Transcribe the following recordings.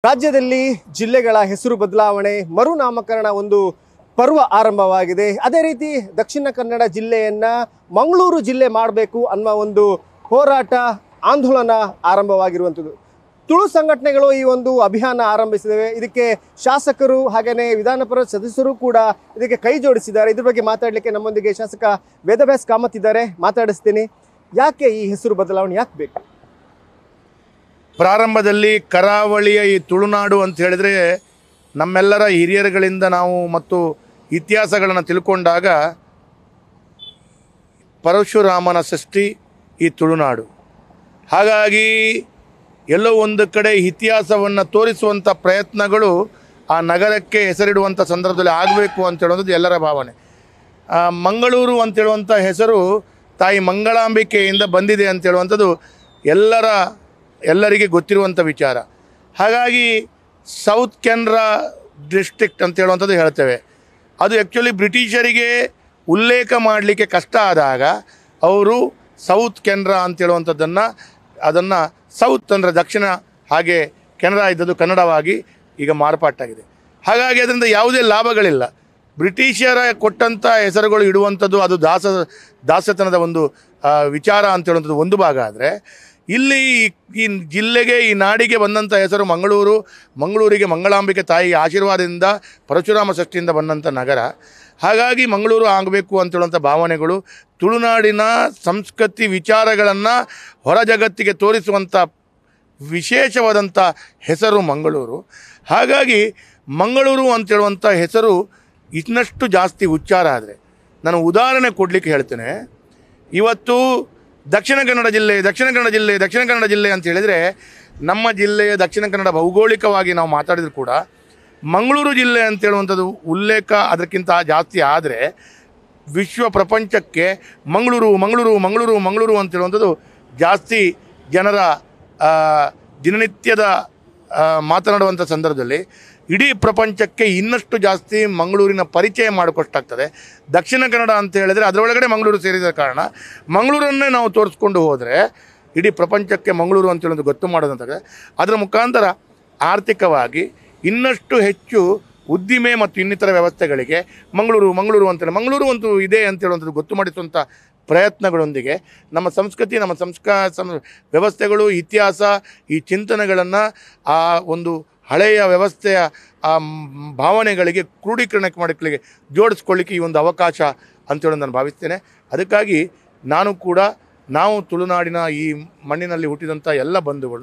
ರಾಜ್ಯದಲ್ಲಿ ಜಿಲ್ಲೆಗಳ ಹೆಸರು ಬದಲಾವಣೆ ಮರುನಾಮಕರಣ ಒಂದು ಪರ್ವ ಆರಂಭವಾಗಿದೆ. ಅದೇ ರೀತಿ ದಕ್ಷಿಣ ಕನ್ನಡ ಜಿಲ್ಲೆಯನ್ನ ಮಂಗಳೂರು ಜಿಲ್ಲೆ ಮಾಡಬೇಕು ಅನ್ನುವ ಒಂದು ಹೋರಾಟ ಆಂದೋಲನ ಆರಂಭವಾಗಿರುವಂಥದ್ದು. ತುಳು ಸಂಘಟನೆಗಳು ಈ ಒಂದು ಅಭಿಯಾನ ಆರಂಭಿಸಿದವೆ. ಇದಕ್ಕೆ ಶಾಸಕರು ಹಾಗೆಯೇ ವಿಧಾನ ಪರಿಷತ್ ಸದಸ್ಯರು ಕೂಡ ಇದಕ್ಕೆ ಕೈ ಜೋಡಿಸಿದ್ದಾರೆ. ಇದ್ರ ಬಗ್ಗೆ ಮಾತಾಡಲಿಕ್ಕೆ ನಮ್ಮೊಂದಿಗೆ ಶಾಸಕ ವೇದವ್ಯಾಸ್ ಕಾಮತ್ ಇದ್ದಾರೆ. ಮಾತಾಡಿಸ್ತೀನಿ. ಯಾಕೆ ಈ ಹೆಸರು ಬದಲಾವಣೆ ಯಾಕೆ ಬೇಕು? ಪ್ರಾರಂಭದಲ್ಲಿ ಕರಾವಳಿಯ ಈ ತುಳುನಾಡು ಅಂತ ಹೇಳಿದರೆ ನಮ್ಮೆಲ್ಲರ ಹಿರಿಯರುಗಳಿಂದ ನಾವು ಮತ್ತು ಇತಿಹಾಸಗಳನ್ನು ತಿಳ್ಕೊಂಡಾಗ ಪರಶುರಾಮನ ಸೃಷ್ಟಿ ಈ ತುಳುನಾಡು. ಹಾಗಾಗಿ ಎಲ್ಲೋ ಒಂದು ಕಡೆ ಇತಿಹಾಸವನ್ನು ತೋರಿಸುವಂಥ ಪ್ರಯತ್ನಗಳು ಆ ನಗರಕ್ಕೆ ಹೆಸರಿಡುವಂಥ ಸಂದರ್ಭದಲ್ಲಿ ಆಗಬೇಕು ಅಂತ ಹೇಳುವಂಥದ್ದು ಎಲ್ಲರ ಭಾವನೆ. ಮಂಗಳೂರು ಅಂತೇಳುವಂಥ ಹೆಸರು ತಾಯಿ ಮಂಗಳಾಂಬಿಕೆಯಿಂದ ಬಂದಿದೆ ಅಂತ ಹೇಳುವಂಥದ್ದು ಎಲ್ಲರಿಗೆ ಗೊತ್ತಿರುವಂಥ ವಿಚಾರ. ಹಾಗಾಗಿ ಸೌತ್ ಕೆನರಾ ಡಿಸ್ಟ್ರಿಕ್ಟ್ ಅಂತ ಹೇಳುವಂಥದ್ದು ಹೇಳ್ತೇವೆ. ಅದು ಆ್ಯಕ್ಚುಲಿ ಬ್ರಿಟಿಷರಿಗೆ ಉಲ್ಲೇಖ ಮಾಡಲಿಕ್ಕೆ ಕಷ್ಟ ಆದಾಗ ಅವರು ಸೌತ್ ಕೆನರಾ ಅಂತ ಅದನ್ನು ಸೌತ್ ಅಂದರೆ ದಕ್ಷಿಣ, ಹಾಗೆ ಕೆನರಾ ಇದ್ದದ್ದು ಕನ್ನಡವಾಗಿ ಈಗ ಮಾರ್ಪಾಟಾಗಿದೆ. ಹಾಗಾಗಿ ಅದರಿಂದ ಯಾವುದೇ ಲಾಭಗಳಿಲ್ಲ. ಬ್ರಿಟಿಷರ ಕೊಟ್ಟಂಥ ಹೆಸರುಗಳು ಇಡುವಂಥದ್ದು ಅದು ದಾಸತನದ ಒಂದು ವಿಚಾರ ಅಂತ ಹೇಳುವಂಥದ್ದು ಒಂದು ಭಾಗ. ಆದರೆ ಇಲ್ಲಿ ಈ ಜಿಲ್ಲೆಗೆ, ಈ ನಾಡಿಗೆ ಬಂದಂಥ ಹೆಸರು ಮಂಗಳೂರಿಗೆ ಮಂಗಳಾಂಬಿಕೆ ತಾಯಿ ಆಶೀರ್ವಾದದಿಂದ ಪರಶುರಾಮ ಷಷ್ಠಿಯಿಂದ ಬಂದಂಥ ನಗರ. ಹಾಗಾಗಿ ಮಂಗಳೂರು ಆಗಬೇಕು ಅಂತೇಳುವಂಥ ಭಾವನೆಗಳು, ತುಳುನಾಡಿನ ಸಂಸ್ಕೃತಿ ವಿಚಾರಗಳನ್ನು ಹೊರ ಜಗತ್ತಿಗೆ ತೋರಿಸುವಂಥ ವಿಶೇಷವಾದಂಥ ಹೆಸರು ಮಂಗಳೂರು. ಹಾಗಾಗಿ ಮಂಗಳೂರು ಅಂತೇಳುವಂಥ ಹೆಸರು ಇನ್ನಷ್ಟು ಜಾಸ್ತಿ ಉಚ್ಚಾರ ಆದರೆ, ನಾನು ಉದಾಹರಣೆ ಕೊಡಲಿಕ್ಕೆ ಹೇಳ್ತೇನೆ. ಇವತ್ತು ದಕ್ಷಿಣ ಕನ್ನಡ ಜಿಲ್ಲೆ ಅಂತ ಹೇಳಿದರೆ ನಮ್ಮ ಜಿಲ್ಲೆಯ ದಕ್ಷಿಣ ಕನ್ನಡ ಭೌಗೋಳಿಕವಾಗಿ ನಾವು ಮಾತಾಡಿದ್ರು ಕೂಡ ಮಂಗಳೂರು ಜಿಲ್ಲೆ ಅಂತೇಳುವಂಥದ್ದು ಉಲ್ಲೇಖ ಅದಕ್ಕಿಂತ ಜಾಸ್ತಿ ಆದರೆ ವಿಶ್ವ ಪ್ರಪಂಚಕ್ಕೆ ಮಂಗಳೂರು ಅಂತೇಳುವಂಥದ್ದು ಜಾಸ್ತಿ ಜನರ ದಿನನಿತ್ಯದ ಮಾತನಾಡುವಂಥ ಸಂದರ್ಭದಲ್ಲಿ ಇಡೀ ಪ್ರಪಂಚಕ್ಕೆ ಇನ್ನಷ್ಟು ಜಾಸ್ತಿ ಮಂಗಳೂರಿನ ಪರಿಚಯ ಮಾಡಿಕೊಷ್ಟಾಗ್ತದೆ. ದಕ್ಷಿಣ ಕನ್ನಡ ಅಂತ ಹೇಳಿದರೆ ಅದರೊಳಗಡೆ ಮಂಗಳೂರು ಸೇರಿದ ಕಾರಣ ಮಂಗಳೂರನ್ನೇ ನಾವು ತೋರಿಸ್ಕೊಂಡು ಹೋದರೆ ಇಡೀ ಪ್ರಪಂಚಕ್ಕೆ ಮಂಗಳೂರು ಅಂತೇಳೋದು ಗೊತ್ತು ಮಾಡೋದಂತಾಗಿದೆ. ಅದರ ಮುಖಾಂತರ ಆರ್ಥಿಕವಾಗಿ ಇನ್ನಷ್ಟು ಹೆಚ್ಚು ಉದ್ದಿಮೆ ಮತ್ತು ಇನ್ನಿತರ ವ್ಯವಸ್ಥೆಗಳಿಗೆ ಮಂಗಳೂರು ಅಂತೇಳಿ ಮಂಗಳೂರು ಅಂತೂ ಇದೆ ಅಂತೇಳುವಂಥದ್ದು ಗೊತ್ತು ಮಾಡಿಸುವಂಥ ಪ್ರಯತ್ನಗಳೊಂದಿಗೆ ನಮ್ಮ ಸಂಸ್ಕೃತಿ, ನಮ್ಮ ವ್ಯವಸ್ಥೆಗಳು, ಇತಿಹಾಸ, ಈ ಚಿಂತನೆಗಳನ್ನು ಆ ಒಂದು ಹಳೆಯ ವ್ಯವಸ್ಥೆಯ ಆ ಭಾವನೆಗಳಿಗೆ ಕ್ರೋಢೀಕರಣಕ್ಕೆ ಮಾಡಲಿಕ್ಕೆ ಜೋಡಿಸ್ಕೊಳ್ಳಿಕ್ಕೆ ಈ ಒಂದು ಅವಕಾಶ ಅಂತೇಳಿ ನಾನು ಭಾವಿಸ್ತೇನೆ. ಅದಕ್ಕಾಗಿ ನಾವು ತುಳುನಾಡಿನ ಈ ಮಣ್ಣಿನಲ್ಲಿ ಹುಟ್ಟಿದಂಥ ಎಲ್ಲ ಬಂಧುಗಳು,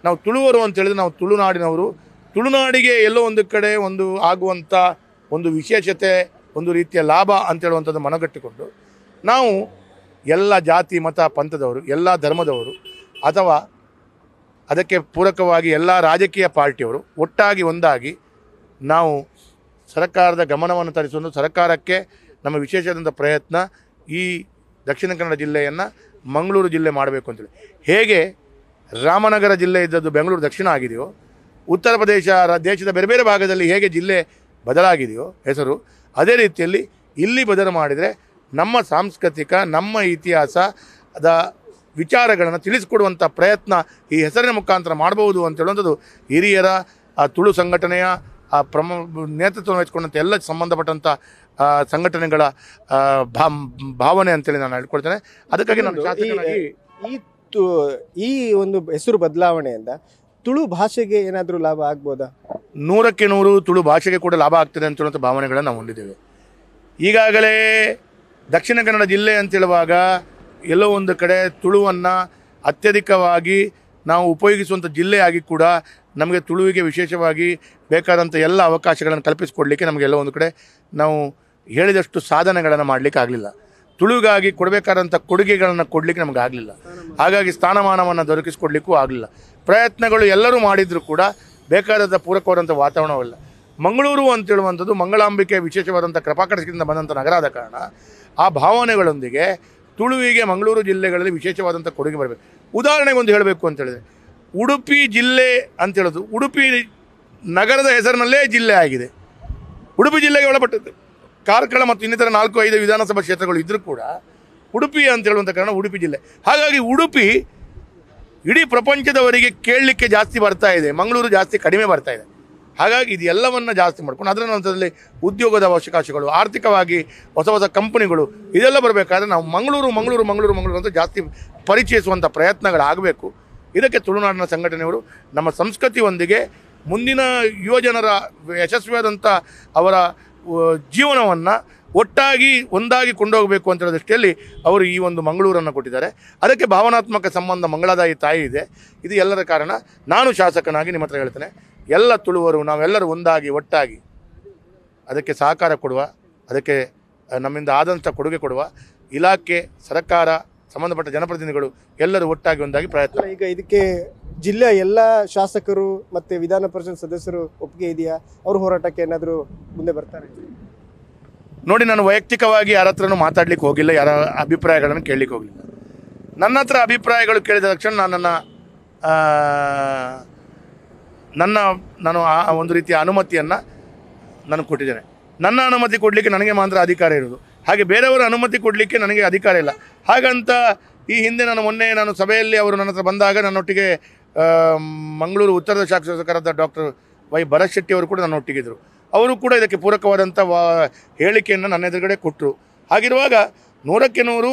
ನಾವು ತುಳುವರು ಅಂತ ಹೇಳಿದ್ರೆ ನಾವು ತುಳುನಾಡಿನವರು. ತುಳುನಾಡಿಗೆ ಎಲ್ಲೋ ಒಂದು ಕಡೆ ಒಂದು ಆಗುವಂಥ ಒಂದು ವಿಶೇಷತೆ, ಒಂದು ರೀತಿಯ ಲಾಭ ಅಂತೇಳುವಂಥದ್ದು ಮನಗಟ್ಟಿಕೊಂಡು ನಾವು ಎಲ್ಲ ಜಾತಿ ಮತ ಪಂಥದವರು, ಎಲ್ಲ ಧರ್ಮದವರು ಅಥವಾ ಅದಕ್ಕೆ ಪೂರಕವಾಗಿ ಎಲ್ಲ ರಾಜಕೀಯ ಪಾರ್ಟಿಯವರು ಒಟ್ಟಾಗಿ ಒಂದಾಗಿ ನಾವು ಸರ್ಕಾರದ ಗಮನವನ್ನು ತರಿಸುವುದು, ಸರ್ಕಾರಕ್ಕೆ ನಮ್ಮ ವಿಶೇಷವಾದಂಥ ಪ್ರಯತ್ನ ಈ ದಕ್ಷಿಣ ಕನ್ನಡ ಜಿಲ್ಲೆಯನ್ನು ಮಂಗಳೂರು ಜಿಲ್ಲೆ ಮಾಡಬೇಕು ಅಂತೇಳಿ. ಹೇಗೆ ರಾಮನಗರ ಜಿಲ್ಲೆ ಇದ್ದದ್ದು ಬೆಂಗಳೂರು ದಕ್ಷಿಣ ಆಗಿದೆಯೋ, ಉತ್ತರ ಪ್ರದೇಶ ದೇಶದ ಬೇರೆ ಬೇರೆ ಭಾಗದಲ್ಲಿ ಹೇಗೆ ಜಿಲ್ಲೆ ಬದಲಾಗಿದೆಯೋ ಹೆಸರು, ಅದೇ ರೀತಿಯಲ್ಲಿ ಇಲ್ಲಿ ಬದಲು ಮಾಡಿದರೆ ನಮ್ಮ ಸಾಂಸ್ಕೃತಿಕ, ನಮ್ಮ ಇತಿಹಾಸದ ವಿಚಾರಗಳನ್ನು ತಿಳಿಸಿಕೊಡುವಂಥ ಪ್ರಯತ್ನ ಈ ಹೆಸರಿನ ಮುಖಾಂತರ ಮಾಡಬಹುದು ಅಂತ ಹೇಳುವಂಥದ್ದು ಹಿರಿಯರ ತುಳು ಸಂಘಟನೆಯ ನೇತೃತ್ವವನ್ನು ವಹಿಸಿಕೊಂಡಂಥ ಎಲ್ಲ ಸಂಬಂಧಪಟ್ಟಂಥ ಸಂಘಟನೆಗಳ ಭಾವನೆ ಅಂತೇಳಿ ನಾನು ಹೇಳ್ಕೊಳ್ತೇನೆ. ಅದಕ್ಕಾಗಿ ನಾನು ಶಾಸಕನಾಗಿ ಈ ಒಂದು ಹೆಸರು ಬದಲಾವಣೆಯಿಂದ ತುಳು ಭಾಷೆಗೆ ಏನಾದರೂ ಲಾಭ ಆಗ್ಬೋದಾ? 100ಕ್ಕೆ 100 ತುಳು ಭಾಷೆಗೆ ಕೂಡ ಲಾಭ ಆಗ್ತದೆ ಅಂತ ಹೇಳುವಂಥ ಭಾವನೆಗಳನ್ನು ನಾವು ಹೊಂದಿದ್ದೇವೆ. ಈಗಾಗಲೇ ದಕ್ಷಿಣ ಕನ್ನಡ ಜಿಲ್ಲೆ ಅಂತೇಳುವಾಗ ಎಲ್ಲೋ ಒಂದು ಕಡೆ ತುಳುವನ್ನು ಅತ್ಯಧಿಕವಾಗಿ ನಾವು ಉಪಯೋಗಿಸುವಂಥ ಜಿಲ್ಲೆಯಾಗಿ ಕೂಡ ನಮಗೆ ತುಳುವಿಗೆ ವಿಶೇಷವಾಗಿ ಬೇಕಾದಂಥ ಎಲ್ಲ ಅವಕಾಶಗಳನ್ನು ಕಲ್ಪಿಸಿಕೊಡಲಿಕ್ಕೆ ನಮಗೆಲ್ಲ ಒಂದು ಕಡೆ ನಾವು ಹೇಳಿದಷ್ಟು ಸಾಧನೆಗಳನ್ನು ಮಾಡಲಿಕ್ಕೆ ಆಗಲಿಲ್ಲ. ತುಳುವಿಗಾಗಿ ಕೊಡಬೇಕಾದಂಥ ಕೊಡುಗೆಗಳನ್ನು ಕೊಡಲಿಕ್ಕೆ ನಮಗೆ ಆಗಲಿಲ್ಲ. ಹಾಗಾಗಿ ಸ್ಥಾನಮಾನವನ್ನು ದೊರಕಿಸಿಕೊಡ್ಲಿಕ್ಕೂ ಆಗಲಿಲ್ಲ. ಪ್ರಯತ್ನಗಳು ಎಲ್ಲರೂ ಮಾಡಿದರೂ ಕೂಡ ಬೇಕಾದಂಥ ಪೂರಕವಾದಂಥ ವಾತಾವರಣವಿಲ್ಲ. ಮಂಗಳೂರು ಅಂತೇಳುವಂಥದ್ದು ಮಂಗಳಾಂಬಿಕೆ ವಿಶೇಷವಾದಂಥ ಕೃಪಾಕಟದಿಂದ ಬಂದಂಥ ನಗರ ಆದ ಕಾರಣ ಆ ಭಾವನೆಗಳೊಂದಿಗೆ ತುಳುವಿಗೆ ಮಂಗಳೂರು ಜಿಲ್ಲೆಗಳಲ್ಲಿ ವಿಶೇಷವಾದಂಥ ಕೊಡುಗೆ ಬರಬೇಕು. ಉದಾಹರಣೆಗೆ ಒಂದು ಹೇಳಬೇಕು ಅಂತ ಹೇಳಿದ್ರೆ, ಉಡುಪಿ ಜಿಲ್ಲೆ ಅಂತ ಹೇಳೋದು ಉಡುಪಿ ನಗರದ ಹೆಸರಿನಲ್ಲೇ ಜಿಲ್ಲೆ ಆಗಿದೆ. ಉಡುಪಿ ಜಿಲ್ಲೆಗೆ ಒಳಪಟ್ಟದ್ದು ಕಾರ್ಕಳ ಮತ್ತು ಇನ್ನಿತರ 4-5 ವಿಧಾನಸಭಾ ಕ್ಷೇತ್ರಗಳು ಇದ್ದರೂ ಕೂಡ ಉಡುಪಿ ಅಂತ ಹೇಳುವಂಥ ಕಾರಣ ಉಡುಪಿ ಜಿಲ್ಲೆ. ಹಾಗಾಗಿ ಉಡುಪಿ ಇಡೀ ಪ್ರಪಂಚದವರಿಗೆ ಕೇಳಲಿಕ್ಕೆ ಜಾಸ್ತಿ ಬರ್ತಾ ಇದೆ, ಮಂಗಳೂರು ಜಾಸ್ತಿ ಕಡಿಮೆ ಬರ್ತಾ ಇದೆ. ಹಾಗಾಗಿ ಇದೆಲ್ಲವನ್ನು ಜಾಸ್ತಿ ಮಾಡ್ಕೊಂಡು ಅದರ ನಂತರದಲ್ಲಿ ಉದ್ಯೋಗದ ಅವಕಾಶಗಳು, ಆರ್ಥಿಕವಾಗಿ ಹೊಸ ಹೊಸ ಕಂಪನಿಗಳು ಇದೆಲ್ಲ ಬರಬೇಕಾದ್ರೆ ನಾವು ಮಂಗಳೂರು ಅಂತ ಜಾಸ್ತಿ ಪರಿಚಯಿಸುವಂಥ ಪ್ರಯತ್ನಗಳಾಗಬೇಕು. ಇದಕ್ಕೆ ತುಳುನಾಡಿನ ಸಂಘಟನೆಯವರು ನಮ್ಮ ಸಂಸ್ಕೃತಿಯೊಂದಿಗೆ ಮುಂದಿನ ಯುವಜನರ ಯಶಸ್ವಿಯಾದಂಥ ಅವರ ಜೀವನವನ್ನು ಒಂದಾಗಿ ಕೊಂಡೋಗಬೇಕು ಅಂತ ಹೇಳೋ ದೃಷ್ಟಿಯಲ್ಲಿ ಅವರು ಈ ಒಂದು ಮಂಗಳೂರನ್ನು ಕೊಟ್ಟಿದ್ದಾರೆ. ಅದಕ್ಕೆ ಭಾವನಾತ್ಮಕ ಸಂಬಂಧ ಮಂಗಳದಾಯಿ ತಾಯಿ ಇದೆ. ಇದು ಎಲ್ಲರ ಕಾರಣ. ನಾನು ಶಾಸಕನಾಗಿ ನಿಮ್ಮ ಹತ್ರ ಹೇಳ್ತೇನೆ, ಎಲ್ಲ ತುಳುವರು ನಾವೆಲ್ಲರೂ ಒಟ್ಟಾಗಿ ಅದಕ್ಕೆ ಸಹಕಾರ ಕೊಡುವ, ಅದಕ್ಕೆ ನಮ್ಮಿಂದ ಆದಂಥ ಕೊಡುಗೆ ಕೊಡುವ ಇಲಾಖೆ, ಸರ್ಕಾರ, ಸಂಬಂಧಪಟ್ಟ ಜನಪ್ರತಿನಿಧಿಗಳು ಎಲ್ಲರೂ ಒಂದಾಗಿ ಪ್ರಯತ್ನ. ಈಗ ಇದಕ್ಕೆ ಜಿಲ್ಲೆಯ ಎಲ್ಲ ಶಾಸಕರು ಮತ್ತು ವಿಧಾನ ಪರಿಷತ್ ಸದಸ್ಯರು ಒಪ್ಪಿಗೆ ಇದೆಯಾ? ಅವರು ಹೋರಾಟಕ್ಕೆ ಏನಾದರೂ ಮುಂದೆ ಬರ್ತಾರೆ? ನೋಡಿ, ನಾನು ವೈಯಕ್ತಿಕವಾಗಿ ಯಾರ ಹತ್ರನೂ ಮಾತಾಡ್ಲಿಕ್ಕೆ ಹೋಗಿಲ್ಲ, ಯಾರ ಅಭಿಪ್ರಾಯಗಳನ್ನು ಕೇಳಲಿಕ್ಕೆ ಹೋಗಲಿಲ್ಲ. ನನ್ನ ಹತ್ರ ಅಭಿಪ್ರಾಯಗಳು ಕೇಳಿದ ತಕ್ಷಣ ನಾನು ಆ ಒಂದು ರೀತಿಯ ಅನುಮತಿಯನ್ನು ನಾನು ಕೊಟ್ಟಿದ್ದೇನೆ. ನನ್ನ ಅನುಮತಿ ಕೊಡಲಿಕ್ಕೆ ನನಗೆ ಮಾತ್ರ ಅಧಿಕಾರ ಇರೋದು, ಹಾಗೆ ಬೇರೆಯವರ ಅನುಮತಿ ಕೊಡಲಿಕ್ಕೆ ನನಗೆ ಅಧಿಕಾರ ಇಲ್ಲ. ಹಾಗಂತ ಈ ಹಿಂದೆ ನಾನು ಸಭೆಯಲ್ಲಿ ಅವರು ನನ್ನ ಹತ್ರ ಬಂದಾಗ ನನ್ನೊಟ್ಟಿಗೆ ಮಂಗಳೂರು ಉತ್ತರದ ಶಾಸಕರಾದ ಡಾಕ್ಟರ್ ವೈ ಭರತ್ ಶೆಟ್ಟಿ ಅವರು ಕೂಡ ನನ್ನೊಟ್ಟಿಗಿದ್ದರು. ಅವರು ಕೂಡ ಇದಕ್ಕೆ ಪೂರಕವಾದಂಥ ಹೇಳಿಕೆಯನ್ನು ನನ್ನ ಎದುರುಗಡೆ ಕೊಟ್ಟರು. ಹಾಗಿರುವಾಗ 100ಕ್ಕೆ 100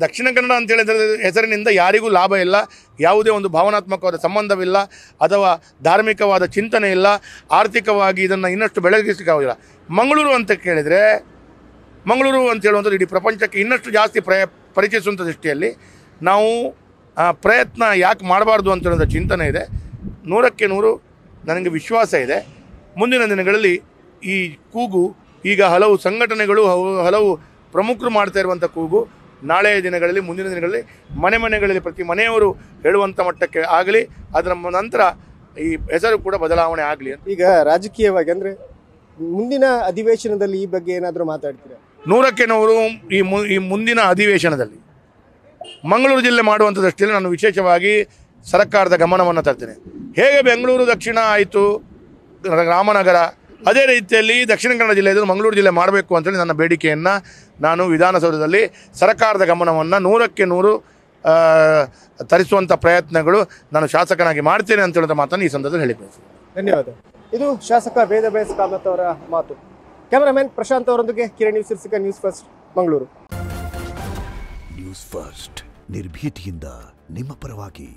ದಕ್ಷಿಣ ಕನ್ನಡ ಅಂತ ಹೇಳಿದ ಹೆಸರಿನಿಂದ ಯಾರಿಗೂ ಲಾಭ ಇಲ್ಲ, ಯಾವುದೇ ಒಂದು ಭಾವನಾತ್ಮಕವಾದ ಸಂಬಂಧವಿಲ್ಲ, ಅಥವಾ ಧಾರ್ಮಿಕವಾದ ಚಿಂತನೆ ಇಲ್ಲ, ಆರ್ಥಿಕವಾಗಿ ಇದನ್ನು ಇನ್ನಷ್ಟು ಬೆಳಗಿಸಲಿಕ್ಕಾಗೋದಿಲ್ಲ. ಮಂಗಳೂರು ಅಂತ ಕೇಳಿದರೆ, ಮಂಗಳೂರು ಅಂತ ಹೇಳುವಂಥದ್ದು ಇಡೀ ಪ್ರಪಂಚಕ್ಕೆ ಇನ್ನಷ್ಟು ಜಾಸ್ತಿ ಪರಿಚಯಿಸುವಂಥ ದೃಷ್ಟಿಯಲ್ಲಿ ನಾವು ಪ್ರಯತ್ನ ಯಾಕೆ ಮಾಡಬಾರ್ದು ಅಂತ ಹೇಳೋಂಥ ಚಿಂತನೆ ಇದೆ. 100ಕ್ಕೆ 100 ನನಗೆ ವಿಶ್ವಾಸ ಇದೆ. ಮುಂದಿನ ದಿನಗಳಲ್ಲಿ ಈ ಕೂಗು, ಈಗ ಹಲವು ಸಂಘಟನೆಗಳು, ಹಲವು ಪ್ರಮುಖರು ಮಾಡ್ತಾ ಇರುವಂಥ ಕೂಗು ನಾಳೆಯ ದಿನಗಳಲ್ಲಿ, ಮುಂದಿನ ದಿನಗಳಲ್ಲಿ ಮನೆಗಳಲ್ಲಿ ಪ್ರತಿ ಮನೆಯವರು ಹೇಳುವಂಥ ಮಟ್ಟಕ್ಕೆ ಆಗಲಿ, ಅದರ ನಂತರ ಈ ಹೆಸರು ಕೂಡ ಬದಲಾವಣೆ ಆಗಲಿ ಅಂತ. ಈಗ ರಾಜಕೀಯವಾಗಿ ಅಂದರೆ ಮುಂದಿನ ಅಧಿವೇಶನದಲ್ಲಿ ಈ ಬಗ್ಗೆ ಏನಾದರೂ ಮಾತಾಡ್ತೀರಾ? 100ಕ್ಕೆ 100 ಈ ಮುಂದಿನ ಅಧಿವೇಶನದಲ್ಲಿ ಮಂಗಳೂರು ಜಿಲ್ಲೆ ಮಾಡುವಂಥ ದೃಷ್ಟಿಯಲ್ಲಿ ನಾನು ವಿಶೇಷವಾಗಿ ಸರ್ಕಾರದ ಗಮನವನ್ನು ತರ್ತೇನೆ. ಹೇಗೆ ಬೆಂಗಳೂರು ದಕ್ಷಿಣ ಆಯಿತು, ರಾಮನಗರ, ಅದೇ ರೀತಿಯಲ್ಲಿ ದಕ್ಷಿಣ ಕನ್ನಡ ಜಿಲ್ಲೆ ಇದ್ದರೂ ಮಂಗಳೂರು ಜಿಲ್ಲೆ ಮಾಡಬೇಕು ಅಂತೇಳಿ ನನ್ನ ಬೇಡಿಕೆಯನ್ನು ನಾನು ವಿಧಾನಸೌಧದಲ್ಲಿ ಸರ್ಕಾರದ ಗಮನವನ್ನು 100ಕ್ಕೆ 100 ತರಿಸುವಂಥ ಪ್ರಯತ್ನಗಳು ನಾನು ಶಾಸಕನಾಗಿ ಮಾಡ್ತೇನೆ ಅಂತ ಹೇಳೋದ ಮಾತನ್ನು ಈ ಸಂದರ್ಭದಲ್ಲಿ ಹೇಳಿದ್ದೇನೆ. ಧನ್ಯವಾದ. ಇದು ಶಾಸಕ ವೇದವ್ಯಾಸ್ ಕಾಮತ್ ಅವರ ಮಾತು. ಕ್ಯಾಮರಾಮನ್ ಪ್ರಶಾಂತ್ ಅವರೊಂದಿಗೆ Kiran news first Mangaluru. News first ನಿರ್ಭೀತಿಯಿಂದ ನಿಮ್ಮ ಪರವಾಗಿ.